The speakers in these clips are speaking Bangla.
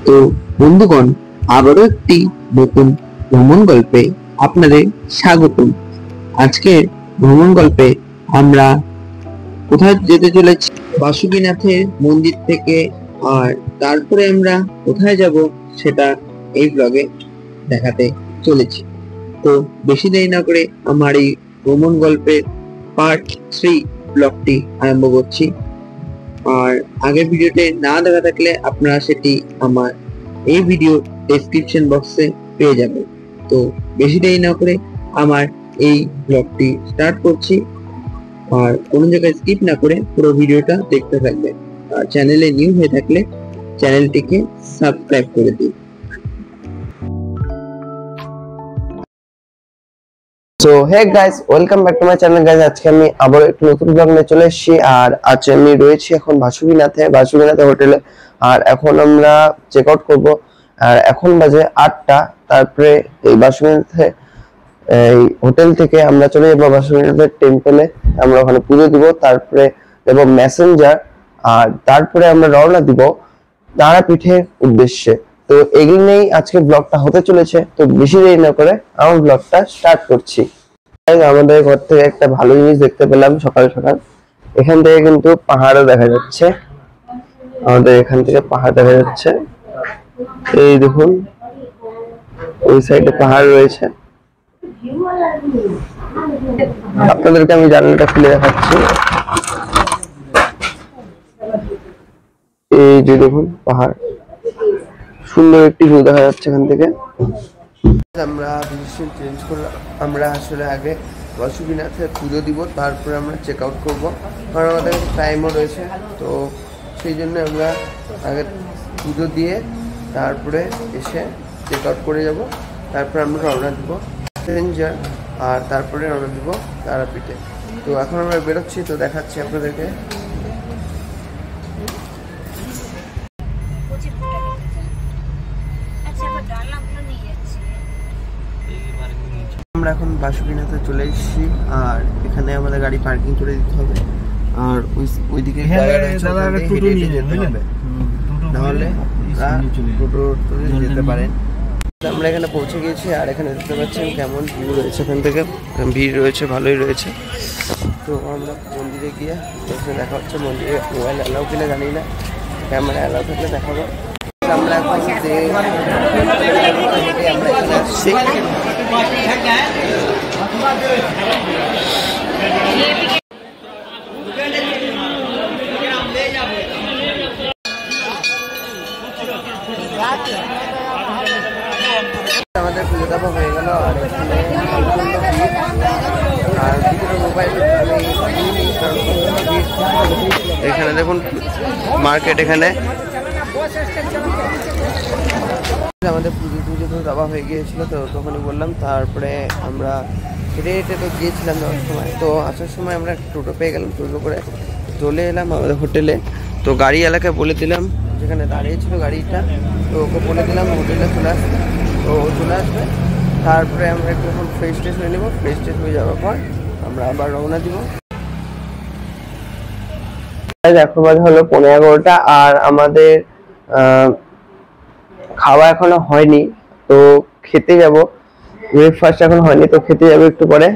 তো বন্ধুগণ, আবারও একটি নতুন ভ্রমণ গল্পে আপনাদের স্বাগতম। আজকের ভ্রমণ গল্পে আমরা কোথায় যেতে চলেছি? বাসুকীনাথের মন্দির থেকে। আর তারপরে আমরা কোথায় যাব সেটা এই ব্লগে দেখাতে চলেছি। তো বেশি দেরি না করে আমার এই ভ্রমণ গল্পের পার্ট 3 ব্লগটি আরম্ভ করছি। আর আগের ভিডিওতে না দেখা থাকলে আপনারা সেটি আমার এই ভিডিও ডেসক্রিপশন বক্সে পেয়ে যাবেন। তো বেশি দেরি না করে আমার এই ব্লগটি স্টার্ট করছি। আর কোনো জায়গায় স্কিপ না করে পুরো ভিডিওটা দেখতে থাকবেন। আর চ্যানেলে নিউ হয়ে থাকলে চ্যানেলটিকে সাবস্ক্রাইব করে দিন। So hey guys, welcome back to my channel guys. আজকে আমি আবার একটু নতুন ব্লগ নিয়ে চলে এসেছি। আর আজ আমি রয়েছি এখন বাসুকীনাথে হোটেলে। আর এখন আমরা চেক আউট করবো। আর এখন বাজে 8টা। তারপরে এই বাসুকীনাথে এই হোটেল থেকে আমরা চলে যাবো বাসুকীনাথের টেম্পলে। আমরা ওখানে পুজো দিব, তারপরে দেবো মেসেঞ্জার। আর তারপরে আমরা রওনা দিব তারাপীঠের উদ্দেশ্যে। তো এগুলো নিয়েই আজকে ব্লগটা হতে চলেছে। তো বেশি দেরি না করে আমার ব্লগটা স্টার্ট করছি। আমাদের ঘর থেকে একটা ভালো জিনিস দেখতে পেলাম সকাল সকাল। এখান থেকে কিন্তু পাহাড়ও দেখা যাচ্ছে। আমাদের এখান থেকে পাহাড় দেখা যাচ্ছে, এই দেখুন ওই সাইডে পাহাড় রয়েছে। আপনাদেরকে আমি জানালাটা খুলে দেখাচ্ছি। এই যে দেখুন পাহাড়, সুন্দর একটি ভিউ দেখা যাচ্ছে এখান থেকে। আমরা ডিসিশন চেঞ্জ করলাম। আমরা আসলে আগে বাসুকীনাথে পুজো দিব, তারপরে আমরা চেক আউট করবো, কারণ আমাদের টাইমও রয়েছে। তো সেই জন্য আমরা আগে পুজো দিয়ে তারপরে এসে চেক আউট করে যাব। তারপরে আমরা রওনা দিব মেসেঞ্জার, আর তারপরে রওনা দিব তারাপীঠে। তো এখন আমরা বেরোচ্ছি, তো দেখাচ্ছি আপনাদেরকে। আমরা এখন বাসুকীনাথে চলে এসেছি। আর এখানে আমাদের গাড়ি পার্কিং করে দিতে হবে। আর ওইদিকে নাহলে টোটো যেতে পারেন। আমরা এখানে পৌঁছে গিয়েছি। আর এখানে দেখতে পাচ্ছেন কেমন ভিউ রয়েছে। এখান থেকে ভিড় রয়েছে, ভালোই রয়েছে। তো আমরা মন্দিরে গিয়ে দেখা হচ্ছে। মন্দিরে মোবাইল অ্যালাউ কিনা জানি না, ক্যামেরা অ্যালাউ থাকলে দেখাবো। আমরা এখন আমরা এখানে আসছি। আমাদের পুজো দেওয়া হয়ে গেল। আর এখানে দেখুন মার্কেট। এখানে আমাদের পুজো তো দেওয়া হয়ে গিয়েছিল, তো তখনই বললাম। তারপরে আমরা হেঁটে হেঁটে তো গিয়েছিলাম যাওয়ার সময়। তো আসার সময় আমরা টোটো পেয়ে গেলাম, টোটো করে চলে এলাম আমাদের হোটেলে। তো গাড়ি এলাকায় বলে দিলাম, যেখানে দাঁড়িয়েছিল গাড়িটা, তো ওকে বলে দিলাম হোটেলে চলে আসবে। তো ও চলে আসবে। তারপরে আমরা একটু এখন ফ্রেশ ট্রেশ হয়ে নেবো। ফ্রেশ ট্রেশ হয়ে যাওয়ার পর আমরা আবার রওনা দিব। এখন বাজে হলো 11:15। আর আমাদের খাওয়া এখনো হয়নি, তো খেতে যাব। ব্রেকফাস্ট এখন হয়নি, তো খেতে যাবো একটু পরে।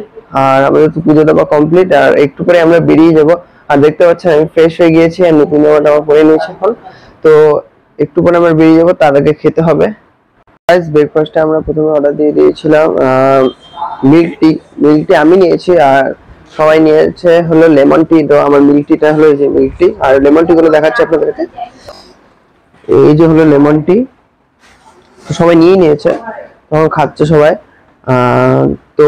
আর আমাদের তো পুজো দেওয়া কমপ্লিট, আর একটু পরে আমরা বেরিয়ে যাব। আর দেখতে পাচ্ছেন আমি ফ্রেশ হয়ে গিয়েছি, আর নতুন জামাটা আমার পরে নিয়েছি এখন। তো একটু পরে আমরা বেরিয়ে যাবো, তার আগে খেতে হবে। ব্রেকফাস্টে আমরা প্রথমে অর্ডার দিয়ে দিয়েছিলাম মিল্ক টি আমি নিয়েছি। আর সবাই নিয়েছে হলো লেমন টি। তো আমার মিল্ক টিটা হলো এই যে মিল্ক টি। আর লেমন টি গুলো দেখাচ্ছি আপনাদেরকে। এই যে হলো লেমন টি। তো সবাই নিয়েছে, তখন খাচ্ছে সবাই। তো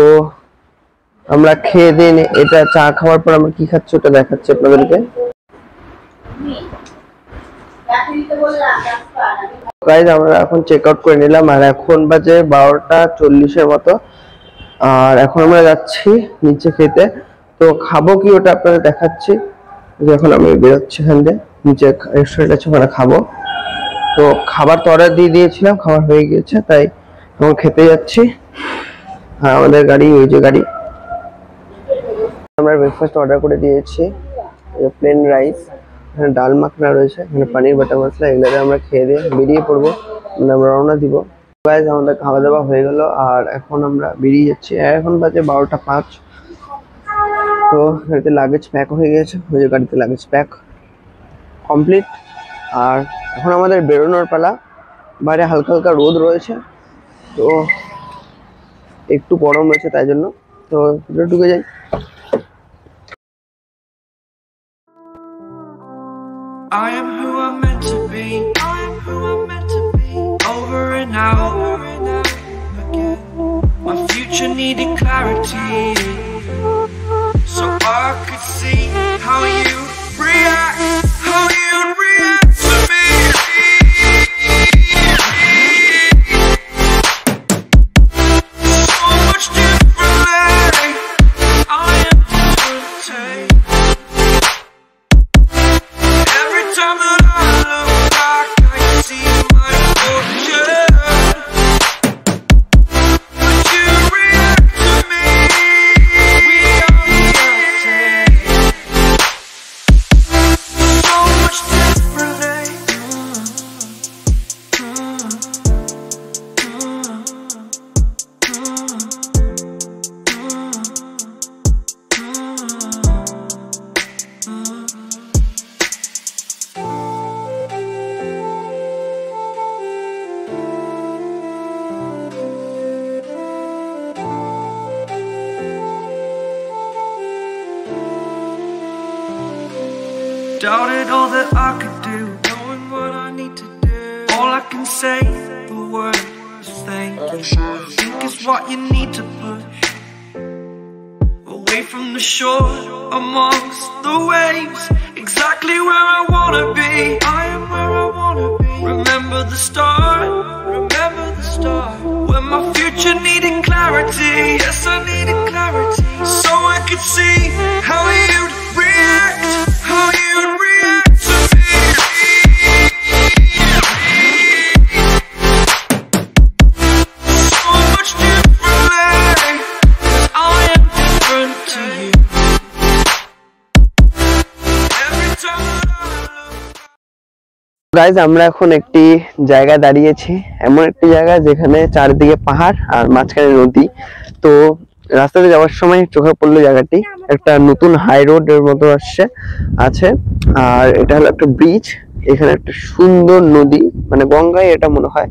আমরা খেয়ে দিন। এটা চা খাওয়ার পর আমরা কি খাচ্ছি ওটা দেখাচ্ছি আপনাদেরকে। গাইস, আমরা এখন চেক আউট করে নিলাম। আর এখন বাজে 12:40 মতো। আর এখন আমরা যাচ্ছি নিচে খেতে। তো খাবো কি ওটা আপনাদের দেখাচ্ছি। এখন আমি বেরোচ্ছি এখান থেকে, নিচে রেস্টুরেন্ট আছে, ওখানে খাবো। তো খাবার তো অর্ডার দিয়ে দিয়েছিলাম, খাবার হয়ে গিয়েছে, তাই এখন খেতে যাচ্ছি। হ্যাঁ, আমাদের গাড়ি, ওই যে গাড়ি। আমরা ব্রেকফাস্ট অর্ডার করে দিয়েছি, প্লেন রাইস এখানে ডাল মাখনা রয়েছে, এখানে পানির বাটার মশলা, এগুলো আমরা খেয়ে দিয়ে বেরিয়ে পড়বো, মানে আমরা রওনা দিব। গাইস আমাদের খাওয়া দাওয়া হয়ে গেল আর এখন আমরা বেরিয়ে যাচ্ছি। এখন বাজে 12টা 5। তো গাড়িতে লাগেজ প্যাক হয়ে গেছে, ওই যে গাড়িতে লাগেজ প্যাক কমপ্লিট। আর এখন আমাদের বেরোনোর পালা। বাইরে হালকা হালকা রোদ রয়েছে, তো একটু গরম রয়েছে, তাই জন্য তো ভিতরে ঢুকে যাই। I am who I'm meant to be. I am who I'm meant to be. Over and out again. My future needed clarity, so I could see how you react, how you react to me. So much differently. I am different. Every time that I look back, I can see my fortune. But you react to me. We are reacting so much differently. Doubted all that I could do, knowing what I need to do. All I can say, the word is thank you. I think it's what you need to push away from the shore, amongst the waves, exactly where I wanna be. I am where I wanna be. Remember the start, when my future needed clarity. Yes, I needed clarity, so I could see how you'd react, how you'd react to me. So much differently. I am different to you. Every time that I look. Guys আমরা এখন একটি জায়গায় দাঁড়িয়েছি, এমন একটি জায়গা যেখানে চারিদিকে পাহাড় আর মাঝখানে নদী। তো রাস্তাতে যাওয়ার সময় চোখে পড়লো জায়গাটি একটা নতুন হাই রোড এর মতো আছে, আর এটা হলো একটা ব্রিজ। এখানে একটা সুন্দর নদী, মানে গঙ্গায় এটা মনে হয়।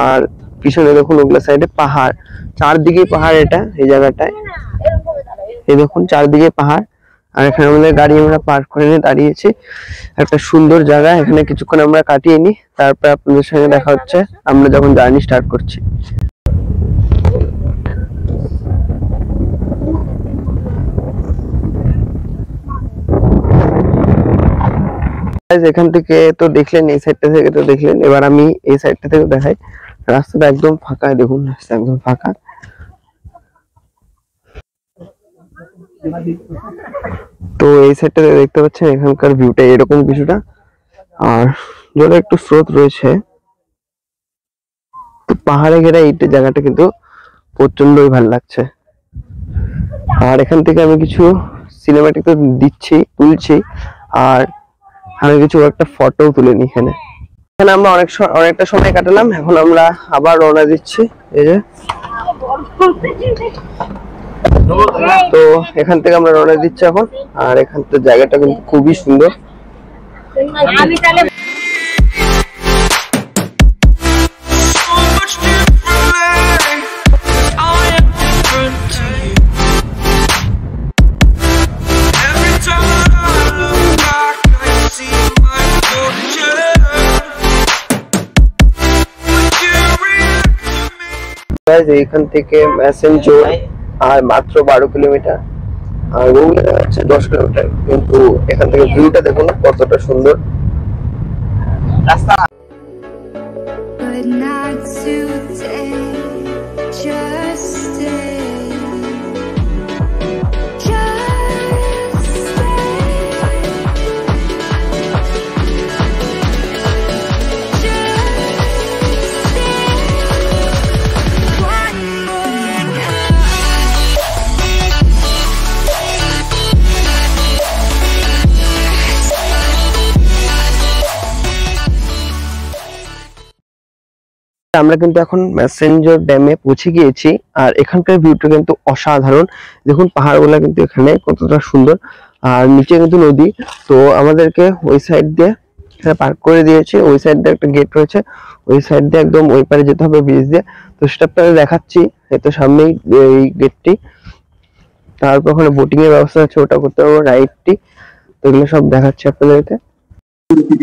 আর পিছনে দেখুন ওগুলা সাইডে পাহাড়, চারদিকে পাহাড়। এটা এই জায়গাটায় এই দেখুন চারদিকে পাহাড়। আর এখানে আমাদের গাড়ি আমরা পার্ক করে নিয়ে দাঁড়িয়েছি, একটা সুন্দর জায়গা। এখানে কিছুক্ষণ আমরা কাটিয়ে নিই, তারপর আপনাদের সঙ্গে দেখা হচ্ছে আমরা যখন জার্নি স্টার্ট করছি। এখান থেকে তো দেখলেন, এই সাইডটা থেকে তো দেখলেন, এবার আমি এই সাইডটা থেকে দেখাই। রাস্তাটা একদম ফাঁকা, দেখুন রাস্তা একদম ফাঁকা। তো এই সাইডটাতে দেখতে পাচ্ছেন এখানকার ভিউটা এরকম কিছুটা, আর জলে একটু স্রোত রয়েছে। তো পাহাড়ে ঘেরা এই জায়গাটা কিন্তু প্রচন্ডই ভালো লাগছে। আর এখান থেকে আমি কিছু সিনেমাটিক তো তুলছি, আর আমি কিছু একটা ফটো তুলে নিই। এখানে আমরা অনেকটা সময় কাটালাম, এখন আমরা আবার রওনা দিচ্ছি। এই যে তো এখান থেকে আমরা রওনা দিচ্ছি এখন, আর এখান থেকে জায়গাটা কিন্তু খুবই সুন্দর। এখান থেকে ম্যাসেঞ্জর আর মাত্র 12 কিলোমিটার, আর গুগলে আছে 10 কিলোমিটার, কিন্তু এখান থেকে ভিউটা দেখুন কতটা সুন্দর রাস্তা। But not today, just stay. আমরা কিন্তু এখন ম্যাসেঞ্জার ড্যামে পৌঁছে গিয়েছি আর এখানকার ভিউটা কিন্তু অসাধারণ। দেখুন পাহাড়গুলো কিন্তু এখানে কতটা সুন্দর আর নিচে কিন্তু নদী। তো আমাদেরকে ওই সাইড দিয়ে এখানে পার্ক করে দিয়েছে, ওই সাইড দিয়ে একটা গেট রয়েছে, ওই সাইড দিয়ে একদম ওই পারে যেতে হবে ব্রিজ দিয়ে। তো সেটা আপনাদের দেখাচ্ছি, এই তো সামনেই এই গেটটি। তারপর ওখানে বোটিং এর ব্যবস্থা আছে, ওটা করতে পারবো রাইডটি। তো এগুলো সব দেখাচ্ছি আপনাদেরকে।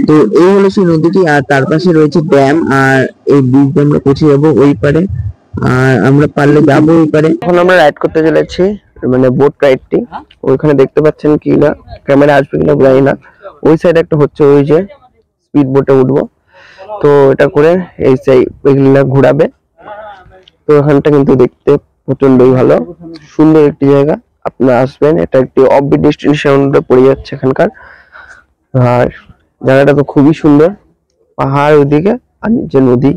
তো এই হলো সেই নদীটি আর তার পাশে রয়েছে ড্যাম আর এই ব্রিজ দিয়ে আমরা পৌঁছে যাবো ওই পারে আর আমরা পারলে যাবো ওই পারে। এখন আমরা রাইড করতে চলেছি, মানে বোট রাইডটি। ওইখানে দেখতে পাচ্ছেন কি না, ক্যামেরা আসবে কিনা জানি না, ওই সাইড একটা হচ্ছে, ওই যে স্পিড বোটে উঠবো। তো এটা করে এই সাইড এগুলা ঘোরাবে। তো এখানটা কিন্তু দেখতে প্রচন্ডই ভালো, সুন্দর একটি জায়গা, আপনারা আসবেন। এটা একটি অফবিট ডেস্টিনেশনে পড়ে যাচ্ছে এখানকার। আর জায়গাটা তো খুবই সুন্দর, পাহাড় ওইদিকে আর নিচে নদী।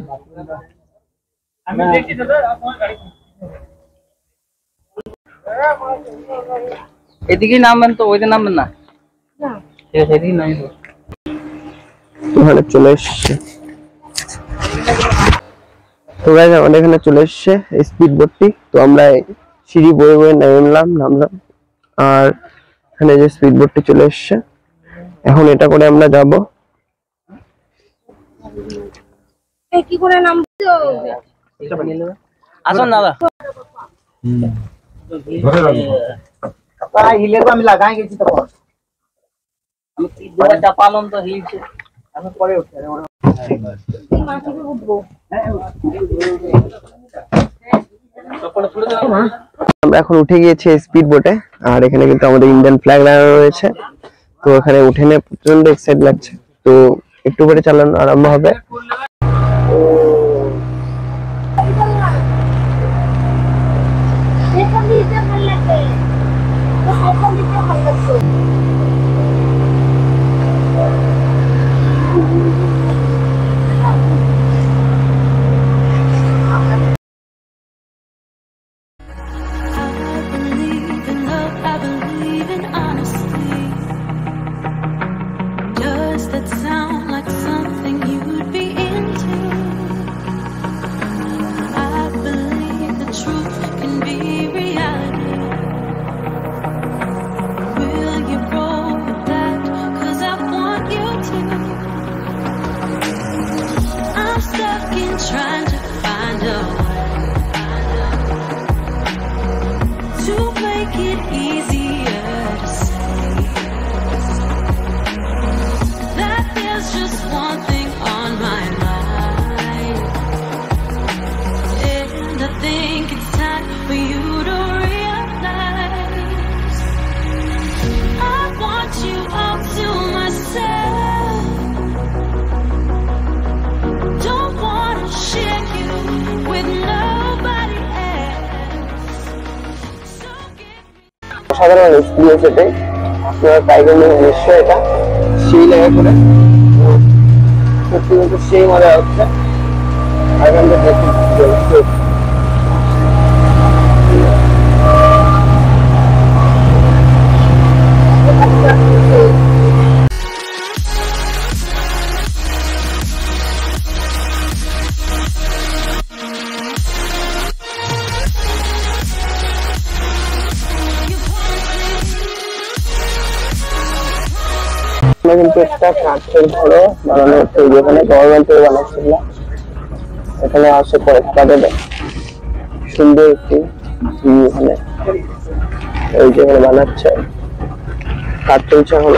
এদিকে নামবেন তো, ওইদিকে নামবেন না? সেদিকে নাই তো। ওখানে চলে এসছে, তো গাইস আমাদের এখানে চলে এসছে স্পিড বোটটি। তো আমরা সিঁড়ি বয়ে বয়ে নামলাম আর এখানে যে স্পিড বোটটি চলে এসছে, এখন এটা করে আমরা যাব। কি করে নামছো? আসুন দাদা। আমি লাগাই গেছি তো, আমি তিনবার চাপালাম তো হিলছে, আমি পরে উঠে আমরা এখন উঠে গিয়েছি স্পিড বোটে আর এখানে কিন্তু আমাদের ইন্ডিয়ান ফ্ল্যাগ লাগানো রয়েছে। তো এখানে উঠে নিয়ে প্রচন্ড এক্সাইট লাগছে। তো একটু পরে চালানো আরম্ভ হবে। Trying to find a way to make it easier to say that there's just one thing on my mind, and I think it's time for you to realize I want you all to myself. Don't want to share you with nobody else. So give me সাধারণ এক্সপিরিয়েন্স এটাই, আপনারা ট্রাই করবেন নিশ্চয়ই। এটা সেই জায়গা করে সত্যি বলতে সেই মজা হচ্ছে। আর আমরা দেখি কিন্তু একটা কাঠের ঘরও বানানো হচ্ছে, যেখানে গভর্নমেন্ট থেকে বানাচ্ছিল। এখানে আসে কয়েকটা সুন্দর একটি এখানে এই যেখানে বানাচ্ছে, কাঠ চলছে এখন।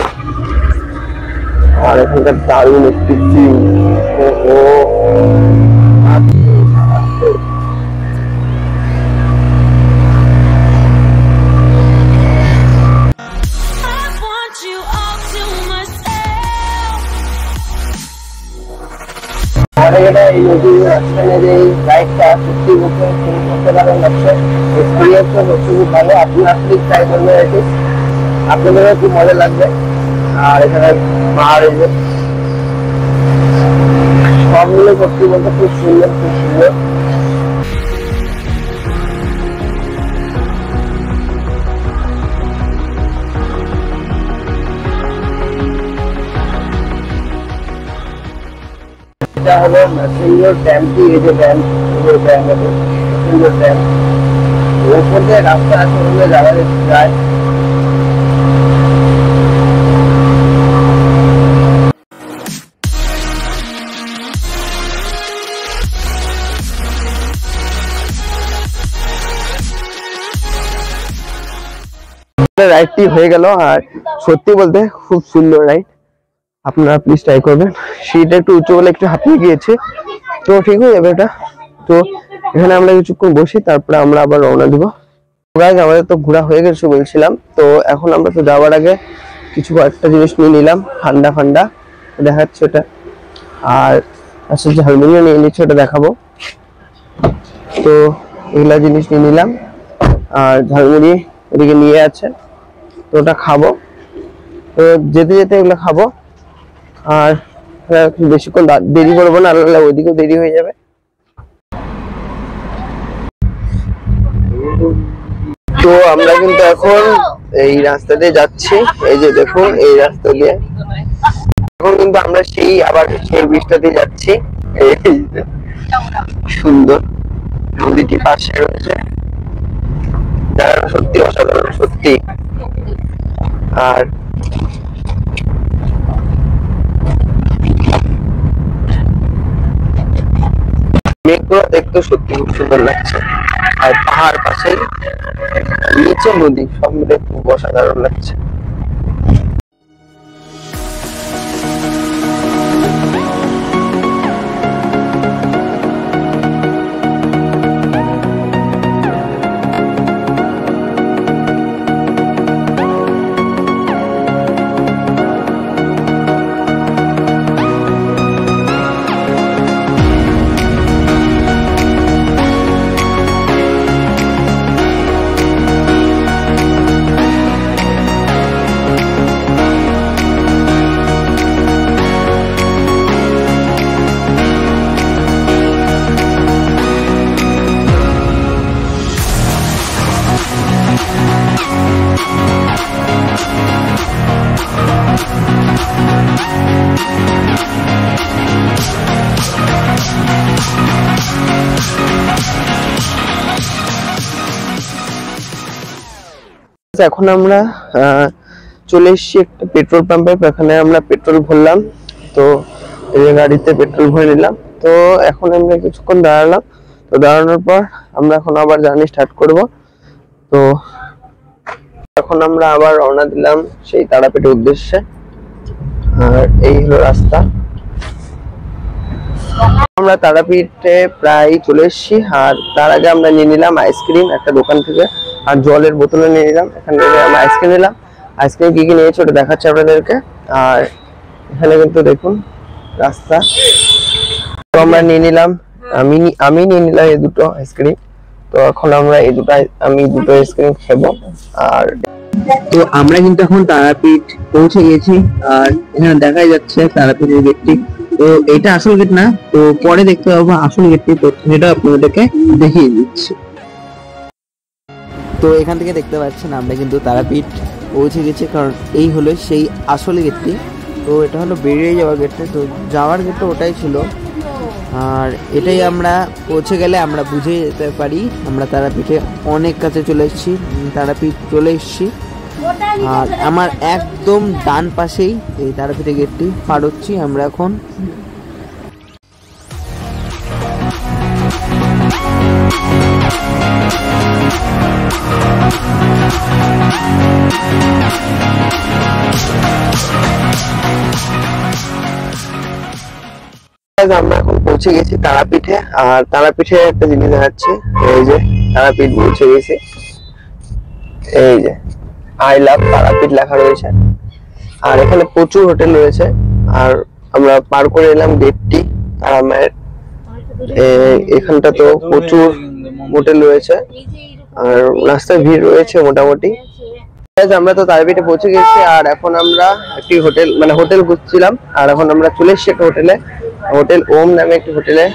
আর এখানকার দারুণ একটি ভিউ, এই নদীর মাঝখানে যে রাইডটা সত্যি করতে পারেন, এক্সপিরিয়েন্স হচ্ছে খুব ভালো। আপনারা প্লিজ ট্রাই করবেন, এটি আপনাদেরও খুব মজা লাগবে। আর এখানে পাহাড় সবগুলো সত্যি বলতে খুব সুন্দর, খুব সুন্দর। এটা হলো ম্যাসেঞ্জর ড্যামটি, এই যে ড্যাম, ম্যাসেঞ্জর ড্যাম। ওপর দিয়ে রাস্তা আছে, ওগুলো যারা যায়। রাইডটি হয়ে গেল, আর সত্যি বলতে খুব সুন্দর রাইড, আপনারা প্লিজ ট্রাই করবেন। সিটটা একটু উঁচু বলে একটু হাঁপিয়ে গিয়েছে, তো ঠিক হয়ে যাবে এটা। তো এখানে আমরা কিছুক্ষণ বসি, তারপরে আমরা আবার রওনা দিব। আমাদের তো ঘোরা হয়ে গেছে বলছিলাম, তো এখন আমরা তো যাওয়ার আগে কিছু কয়েকটা জিনিস নিয়ে নিলাম, ঠান্ডা ফান্ডা দেখাচ্ছে ওটা, আর আসলে ঝালমুড়িও নিয়ে নিচ্ছে, ওটা দেখাবো। তো এগুলা জিনিস নিয়ে নিলাম, আর ঝালমুড়ি ওদিকে নিয়ে আছে, তো ওটা খাবো। তো যেতে যেতে এগুলো খাবো, আর বেশিক্ষণ দেরি করবো না, ওইদিকেও দেরি হয়ে যাবে। তো আমরা কিন্তু এখন এই রাস্তা দিয়ে যাচ্ছি, এই যে দেখুন এই রাস্তা দিয়ে। এখন কিন্তু আমরা আবার সেই ব্রিজটা দিয়ে যাচ্ছি, এই সুন্দর নদীটি পাশে রয়েছে, সত্যি অসাধারণ সত্যি। আর মেঘগুলো দেখতে সত্যি খুব সুন্দর লাগছে, আর পাহাড় পাশে নিচে নদী, সব মিলে খুব অসাধারণ লাগছে। এখন আমরা চলে এসেছি একটা পেট্রোল পাম্পে, এখানে আমরা পেট্রোল ভরলাম। তো এই গাড়িতে পেট্রোল ভরে নিলাম। তো এখন আমরা কিছুক্ষণ দাঁড়ালাম, তো দাঁড়ানোর পর আমরা এখন আবার জার্নি স্টার্ট করব। তো এখন আমরা আবার রওনা দিলাম সেই তারাপীঠের উদ্দেশ্যে, আর এই হলো রাস্তা। আমরা তারাপীঠে প্রায় চলে এসেছি, আর তার আগে আমরা নিয়ে নিলাম আইসক্রিম একটা দোকান থেকে, আর জলের বোতলে নিয়ে নিলাম। এখানে আমরা আইসক্রিম নিলাম, আইসক্রিম কি কি নিয়েছি ওটা দেখাচ্ছি আপনাদেরকে। আর এখানে কিন্তু দেখুন রাস্তা, তো আমরা নিয়ে নিলাম, আমি নিয়ে নিলাম এই দুটো আইসক্রিম। তো এখন আমরা আমি দুটো আইসক্রিম খাবো। আর তো আমরা কিন্তু এখন তারাপীঠ পৌঁছে গেছি, আর এখানে দেখাই যাচ্ছে তারাপীঠের গেটটি। তো এটা আসল গেট না, তো পরে দেখতে পাবো আসল গেটটি, তো সেটা আপনাদেরকে দেখিয়ে দিচ্ছি। তো এখান থেকে দেখতে পাচ্ছেন আমরা কিন্তু তারাপীঠ পৌঁছে গেছি, কারণ এই হলো সেই আসল গেটটি। তো এটা হলো বেরিয়ে যাওয়ার গেটটা, তো যাওয়ার গেটটা ওটাই ছিল। আর এটাই আমরা পৌঁছে গেলে আমরা বুঝে যেতে পারি আমরা তারাপীঠে অনেক কাছে চলে এসেছি, তারাপীঠ চলে এসেছি। আর আমার একদম ডান পাশেই এই তারাপীঠের গেটটি পার হচ্ছি আমরা এখন। আমরা এখন পৌঁছে গেছি তারাপীঠে, আর তারাপীঠে একটা জিনিস দেখাচ্ছি, এই যে তারাপীঠ পৌঁছে গেছি, এই যে আই লাভ তারাপীঠ লেখা রয়েছে, আর এখানে প্রচুর হোটেল রয়েছে। আর আমরা পার করে এলাম গেটটি তারা মায়ের, এখানটা তো প্রচুর হোটেল রয়েছে, আর রাস্তায় ভিড় রয়েছে মোটামুটি। আমরা তো তারাপীঠে পৌঁছে গেছি, আর এখন আমরা একটি হোটেল খুঁজছিলাম, আর এখন আমরা চলে এসেছি একটা হোটেলে, হোটেল ওম নামে একটি হোটেলে।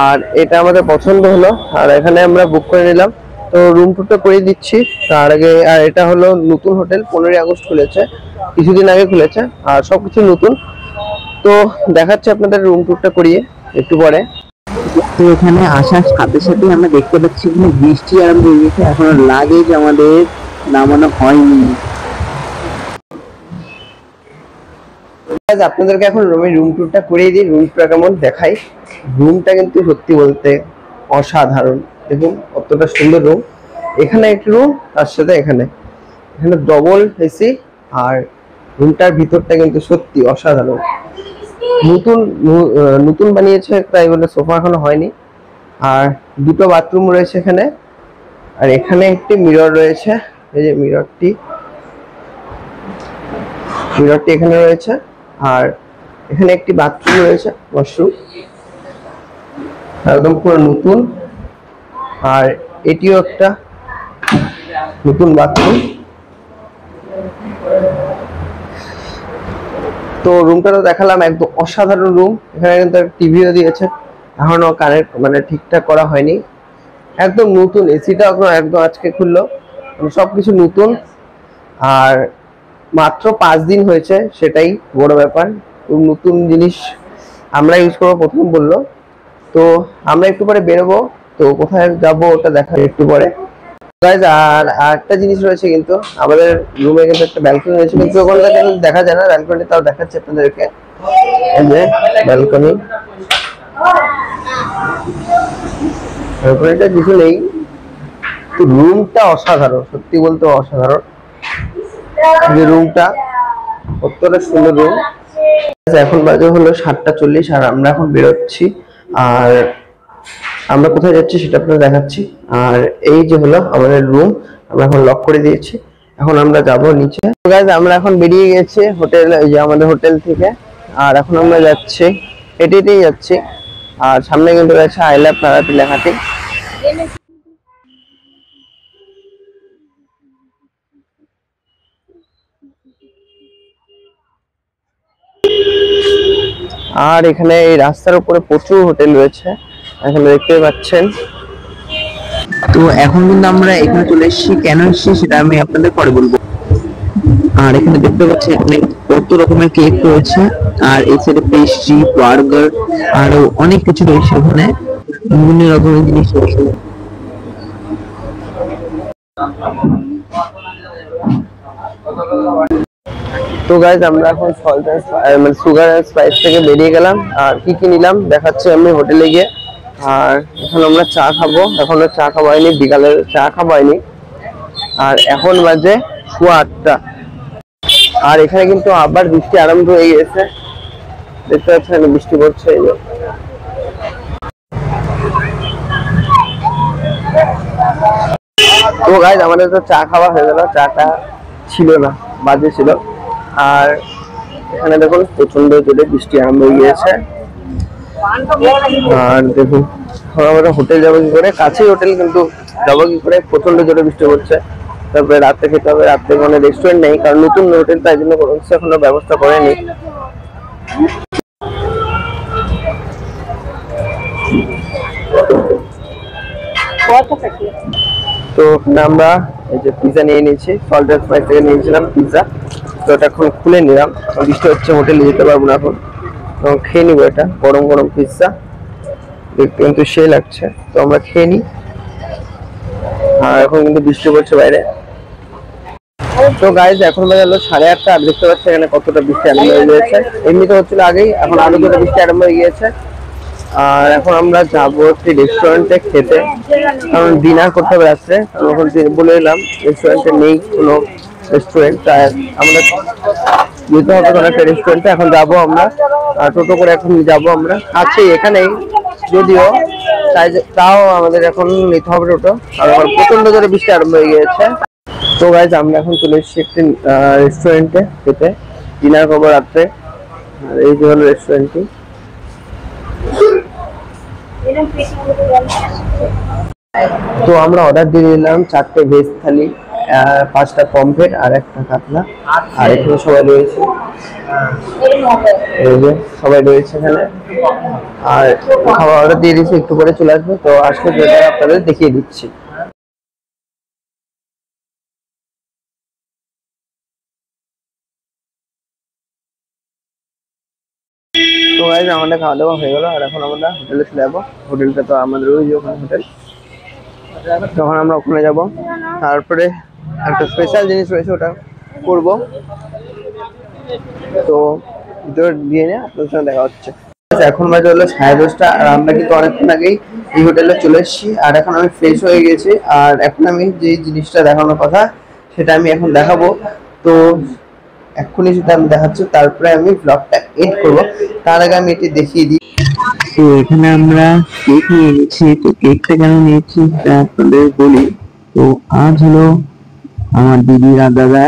আর এটা আমাদের পছন্দ হলো, আর এখানে আমরা বুক করে নিলাম। তো রুম টুরটা করে দিচ্ছি তার আগে। আর এটা হলো নতুন হোটেল, 15ই আগস্ট খুলেছে, কিছুদিন আগে খুলেছে, আর সবকিছু নতুন। তো দেখাচ্ছি আপনাদের রুম টুরটা করিয়ে একটু পরে। তো এখানে আসার সাথে সাথে আমরা দেখতে পাচ্ছি এখানে বৃষ্টি আরম্ভ হয়ে গেছে, এখনো লাগেজ আমাদের নামানো হয়নি। আপনাদেরকে এখন রুম টুরটা করিয়ে দিই, রুম টুরটা কেমন দেখাই। রুমটা কিন্তু সত্যি বলতে অসাধারণ। দেখুন কতটা সুন্দর রুম। এখানে একটু রুম, তার সাথে এখানে ডবল এসি। আর রুমটার ভিতরটা কিন্তু সত্যি অসাধারণ। নতুন নতুন বানিয়েছে তাই বলে সোফা এখনো হয়নি। আর দুটো বাথরুম রয়েছে এখানে। আর এখানে একটি মিরর রয়েছে, এই যে মিররটি এখানে রয়েছে। আর এখানে একটি বাথরুম রয়েছে, ওয়াশরুম, একদম পুরো নতুন। আর এটিও একটা নতুন বাথরুম। তো রুমটা তো দেখালাম, একদম অসাধারণ রুম। এখানে কিন্তু টিভিও দিয়েছে, এখনো কানেক্ট মানে ঠিকঠাক করা হয়নি। একদম নতুন, এসিটা একদম আজকে খুললো, সবকিছু নতুন। আর মাত্র 5 দিন হয়েছে, সেটাই বড় ব্যাপার। নতুন জিনিস আমরা ইউজ করবো প্রথম বললো। তো আমরা একটু পরে বেরোবো, তো কোথায় যাবো ওটা দেখা একটু পরে। আর একটা জিনিস রয়েছে কিন্তু, আমাদের রুমে কিন্তু একটা ব্যালকনি রয়েছে, কিন্তু ওখানে দেখা যায় না ব্যালকনি, তাও দেখাচ্ছি আপনাদেরকে। এই যে ব্যালকনি, ব্যালকনিটা কিছু নেই। তো রুমটা অসাধারণ, সত্যি বলতে অসাধারণ। যে রুমটা কতটা সুন্দর রুম। এখন বাজে হলো 7:40 আর আমরা এখন বেরোচ্ছি। আর আমরা কোথায় যাচ্ছি সেটা আপনাদের দেখাচ্ছি। আর এই যে হলো আমাদের রুম, আমরা এখন লক করে দিয়েছি। এখন আমরা যাব নিচে। গাইস আমরা এখন বেরিয়ে গেছি হোটেল, এই যে আমাদের হোটেল থেকে। আর এখন আমরা যাচ্ছি, হেঁটেই যাচ্ছি। আর সামনে কিন্তু রয়েছে আই লাভ তারাপি লেখাটি। আর এখানে এই রাস্তার উপরে প্রচুর হোটেল রয়েছে, এখানে দেখতে পাচ্ছেন। তো এখন কিন্তু আমরা এখানে চলে এসেছি, কেন এসেছি সেটা আমি আপনাদের পরে বলবো। আর এখানে দেখতে পাচ্ছি এখানে কত রকমের কেক রয়েছে, আর এই সাইডে পেস্ট্রি, বার্গার, আরো অনেক কিছু রয়েছে। ওখানে বিভিন্ন রকমের জিনিস রয়েছে। তো গাইজ আমরা এখন সল্ট মানে সুগার এন্ড স্পাইস থেকে বেরিয়ে গেলাম। আর কি কি নিলাম দেখাচ্ছি আমি হোটেলে গিয়ে। আর এখন আমরা চা খাবো, এখনো চা খাওয়া হয়নি, বিকালে চা খাওয়া হয়নি। আর এখন বাজে 8:15। আর এখানে কিন্তু আবার বৃষ্টি আরম্ভ হয়ে গেছে, দেখতে পাচ্ছেন বৃষ্টি পড়ছে। এই যে তো গাইজ আমাদের তো চা খাওয়া হয়ে গেল, চাটা ছিল না, বাজে ছিল। আর এখানে দেখুন প্রচন্ড জোরে বৃষ্টি আরম্ভ হয়ে গিয়েছে। আর দেখুন আমরা হোটেল যাবো কি করে, কাছেই হোটেল, কিন্তু যাবো কি করে, প্রচন্ড জোরে বৃষ্টি পড়ছে। তারপরে রাত্রে খেতে হবে, রাত্রে কোনো রেস্টুরেন্ট নেই, কারণ নতুন হোটেল, তাই জন্য কোনো কিছু এখনো ব্যবস্থা করেনি। তো ওখানে আমরা এই যে পিজা নিয়ে নিয়েছি, সল্ট এন্ড স্পাইস থেকে নিয়েছিলাম পিজা। তো এটা এখন খুলে নিলাম, বৃষ্টি হচ্ছে, হোটেলে যেতে পারবো না এখন, তো খেয়ে নিবো। এটা গরম গরম পিজা, দেখতে কিন্তু সেই লাগছে, তো আমরা খেয়ে নিই। আর এখন কিন্তু বৃষ্টি পড়ছে বাইরে। তো গাইজ এখন বাজে হলো 8:30। আর দেখতে পাচ্ছি এখানে কতটা বৃষ্টি আরম্ভ হয়ে গিয়েছে, এমনিতে হচ্ছিল আগেই, এখন আরো জোরে বৃষ্টি আরম্ভ হয়ে গিয়েছে। আর এখন আমরা যাবো একটি রেস্টুরেন্টে খেতে, কারণ ডিনার করতে হবে রাত্রে। এখন বলে এলাম রেস্টুরেন্টে নেই কোনো রেস্টুরেন্ট, তাই আমাদের যেতে হবে কোনো একটা রেস্টুরেন্টে। এখন যাবো আমরা, টোটো করে এখন যাবো আমরা, কাছেই এখানেই যদিও, তাও আমাদের এখন নিতে হবে টোটো, কারণ প্রচন্ড জোরে বৃষ্টি আরম্ভ হয়ে গিয়েছে। তো গাইজ আমরা এখন চলে এসেছি একটি রেস্টুরেন্টে খেতে, ডিনার করবো রাত্রে। আর এই যে হলো রেস্টুরেন্টটি। তো আমরা অর্ডার দিয়ে দিলাম 4টে ভেজ থালি, 5টা পমফ্রেট আর 1টা কাতলা। আর এখানে সবাই রয়েছে, এই যে সবাই রয়েছে এখানে। আর খাবার অর্ডার দিয়ে দিয়েছি, একটু পরে চলে আসবে। তো আসলে যেটা আপনাদের দেখিয়ে দিচ্ছি। গাইস আমাদের খাওয়া দাওয়া হয়ে গেল আর এখন আমরা হোটেলে চলে যাবো। হোটেলটা তো আমাদের ওই যে ওখানে হোটেল, তখন আমরা ওখানে যাব। তারপরে একটা স্পেশাল জিনিস রয়েছে ওটা করব, তো দিয়ে নিয়ে আপনার সঙ্গে দেখা হচ্ছে। এখন বাজে হলো 10:30 আর আমরা কিন্তু অনেকক্ষণ আগেই এই হোটেলে চলে এসেছি। আর এখন আমি ফ্রেশ হয়ে গেছি আর এখন আমি যে জিনিসটা দেখানোর কথা সেটা আমি এখন দেখাবো। তো এক্ষুনি সেটা আমি দেখাচ্ছি, তারপরে আমি ব্লগটা এন্ড করবো। তার আগে আমি এটি দেখিয়ে দিই। তো এখানে আমরা কেক নিয়ে নিয়েছি। তো কেকটা কেন নিয়েছি তা আপনাদের বলি। তো আজ হলো আমার দিদির আর দাদা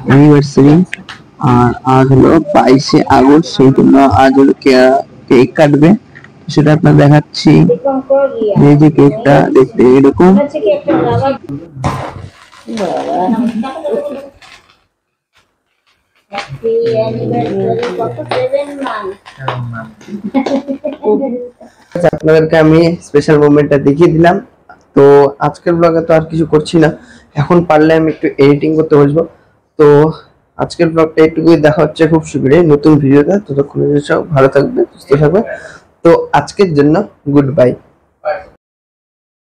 অ্যানিভার্সারি, আর আজ হলো 22শে আগস্ট, সেই জন্য আজ হলো কেক কাটবে, সেটা আপনার দেখাচ্ছি। এই যে কেকটা দেখতে এরকম। আপনাদেরকে আমি স্পেশাল মোমেন্টটা দেখিয়ে দিলাম। তো আজকের ব্লগে তো আর কিছু করছি না, এখন পারলে আমি একটু এডিটিং করতে বসবো। তো আজকের ব্লগটা একটুকুই, দেখা হচ্ছে খুব শীঘ্রই নতুন ভিডিওতে। ততক্ষণে সব ভালো থাকবে, সুস্থ থাকবে। তো আজকের জন্য গুড বাই।